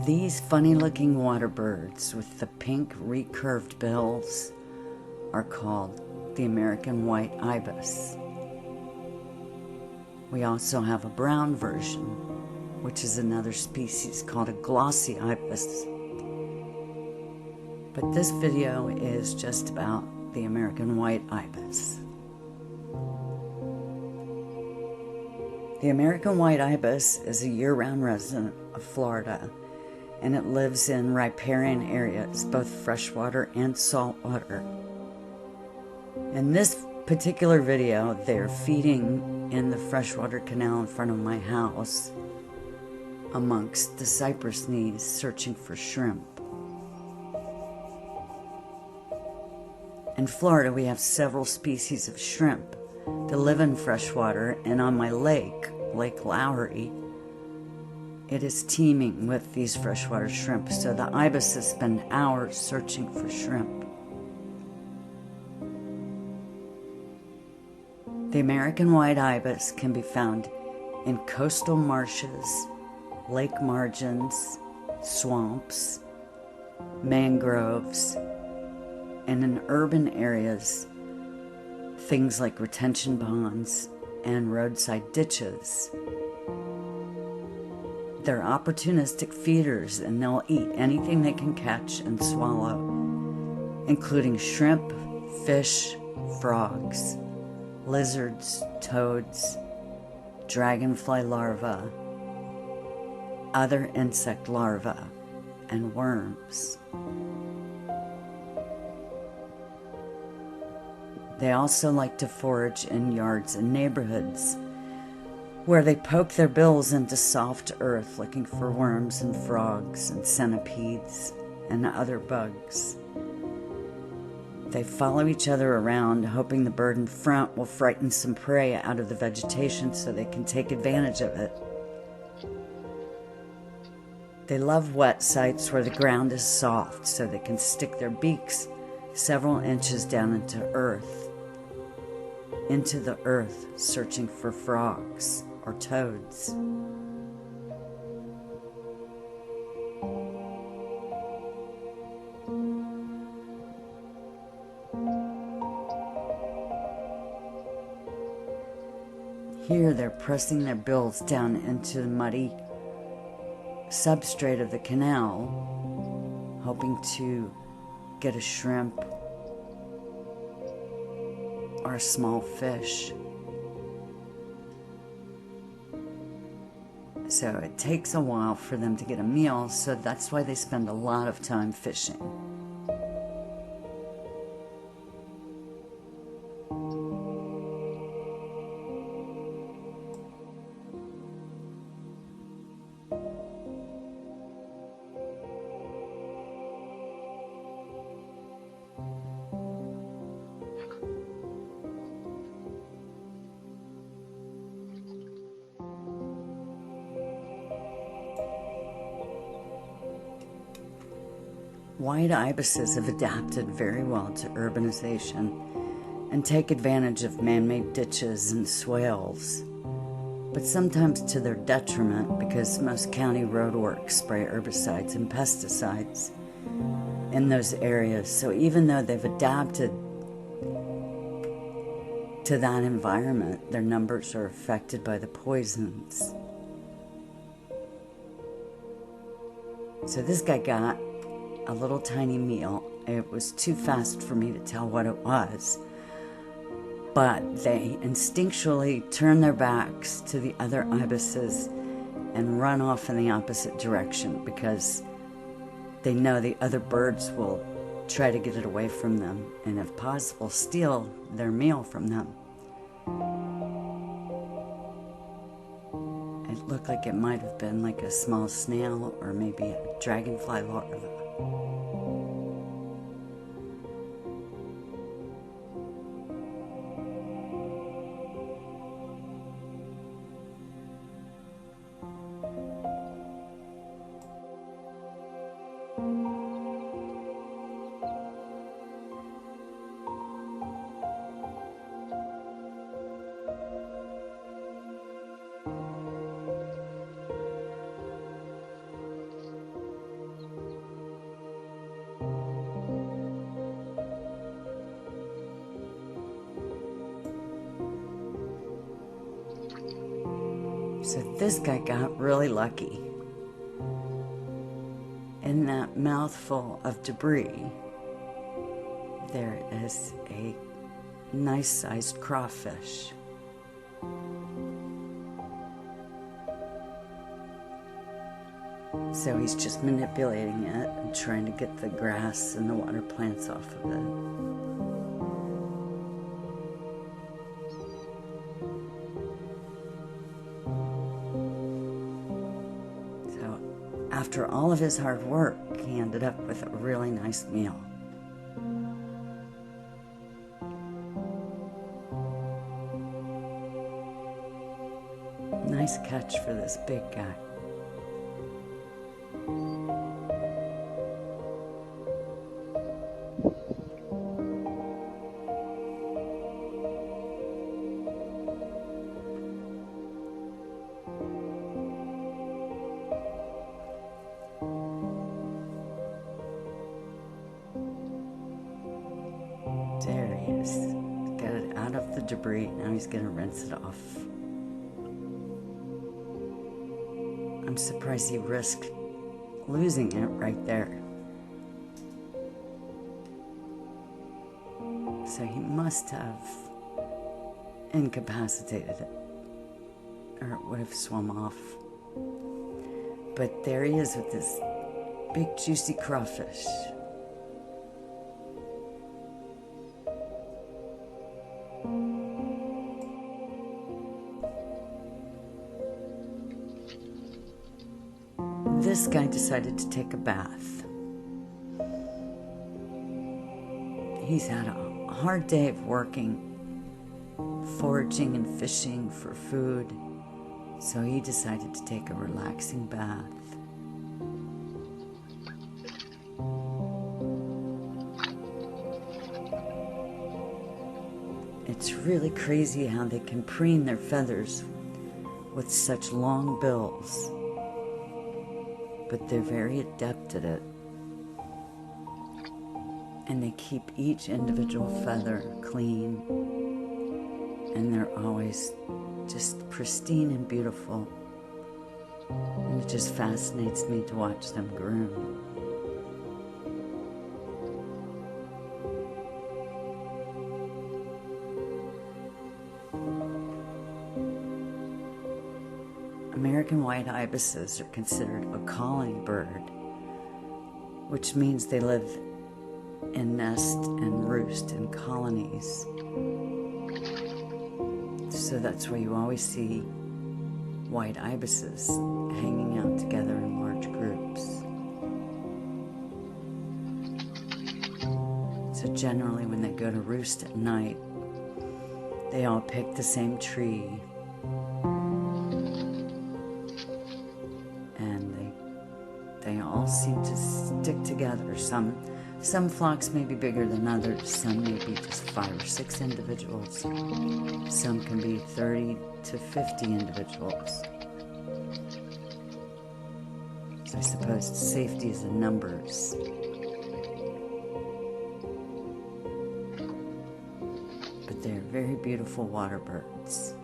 These funny-looking water birds with the pink recurved bills are called the American white ibis. We also have a brown version, which is another species called a glossy ibis. But this video is just about the American white ibis. The American white ibis is a year-round resident of Florida, and it lives in riparian areas, both freshwater and saltwater. In this particular video, they're feeding in the freshwater canal in front of my house amongst the cypress knees, searching for shrimp. In Florida, we have several species of shrimp that live in freshwater, and on my lake, Lake Lowry, it is teeming with these freshwater shrimp, so the ibises spend hours searching for shrimp. The American white ibis can be found in coastal marshes, lake margins, swamps, mangroves, and in urban areas, things like retention ponds and roadside ditches. They're opportunistic feeders, and they'll eat anything they can catch and swallow, including shrimp, fish, frogs, lizards, toads, dragonfly larvae, other insect larvae, and worms. They also like to forage in yards and neighborhoods, where they poke their bills into soft earth looking for worms and frogs and centipedes and other bugs. They follow each other around, hoping the bird in front will frighten some prey out of the vegetation so they can take advantage of it. They love wet sites where the ground is soft so they can stick their beaks several inches down into the earth, searching for frogs or toads. Here they're pressing their bills down into the muddy substrate of the canal, hoping to get a shrimp or a small fish. So it takes a while for them to get a meal, so that's why they spend a lot of time fishing. White ibises have adapted very well to urbanization and take advantage of man-made ditches and swales, but sometimes to their detriment because most county roadworks spray herbicides and pesticides in those areas. So even though they've adapted to that environment, their numbers are affected by the poisons. So this guy got a little tiny meal. It was too fast for me to tell what it was, but they instinctually turn their backs to the other ibises and run off in the opposite direction because they know the other birds will try to get it away from them and, if possible, steal their meal from them. It looked like it might have been like a small snail or maybe a dragonfly larva. So this guy got really lucky. In that mouthful of debris, there is a nice-sized crawfish. So he's just manipulating it and trying to get the grass and the water plants off of it. So after all of his hard work, he ended up with a really nice meal. Nice catch for this big guy. There he is. Got it out of the debris. Now he's going to rinse it off. I'm surprised he risked losing it right there. So he must have incapacitated it, or it would have swum off. But there he is with this big juicy crawfish. This guy decided to take a bath. He's had a hard day of working, foraging and fishing for food, so he decided to take a relaxing bath. It's really crazy how they can preen their feathers with such long bills, but they're very adept at it. And they keep each individual feather clean, and they're always just pristine and beautiful. And it just fascinates me to watch them groom. American white ibises are considered a colony bird, which means they live in nest and roost in colonies. So that's why you always see white ibises hanging out together in large groups. So generally when they go to roost at night, they all pick the same tree, and they all seem to stick together. Some flocks may be bigger than others. Some may be just 5 or 6 individuals. Some can be 30 to 50 individuals. So I suppose safety is in numbers. But they're very beautiful water birds.